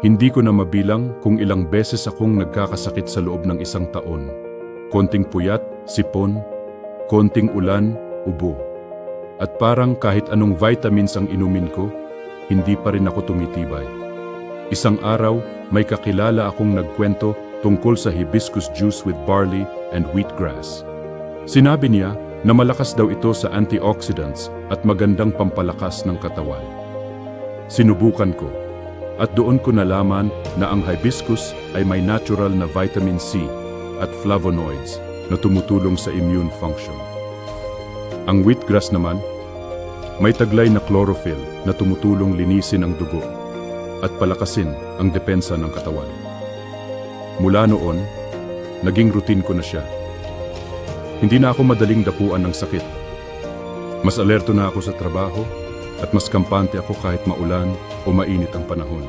Hindi ko na mabilang kung ilang beses akong nagkakasakit sa loob ng isang taon. Konting puyat, sipon, konting ulan, ubo. At parang kahit anong vitamins ang inumin ko, hindi pa rin ako tumitibay. Isang araw, may kakilala akong nagkwento tungkol sa hibiscus juice with barley and wheatgrass. Sinabi niya na malakas daw ito sa antioxidants at magandang pampalakas ng katawan. Sinubukan ko at doon ko nalaman na ang hibiscus ay may natural na vitamin C at flavonoids na tumutulong sa immune function. Ang wheatgrass naman, may taglay na chlorophyll na tumutulong linisin ang dugo at palakasin ang depensa ng katawan. Mula noon, naging routine ko na siya. Hindi na ako madaling dapuan ng sakit. Mas alerto na ako sa trabaho at mas kampante ako kahit maulan o mainit ang panahon.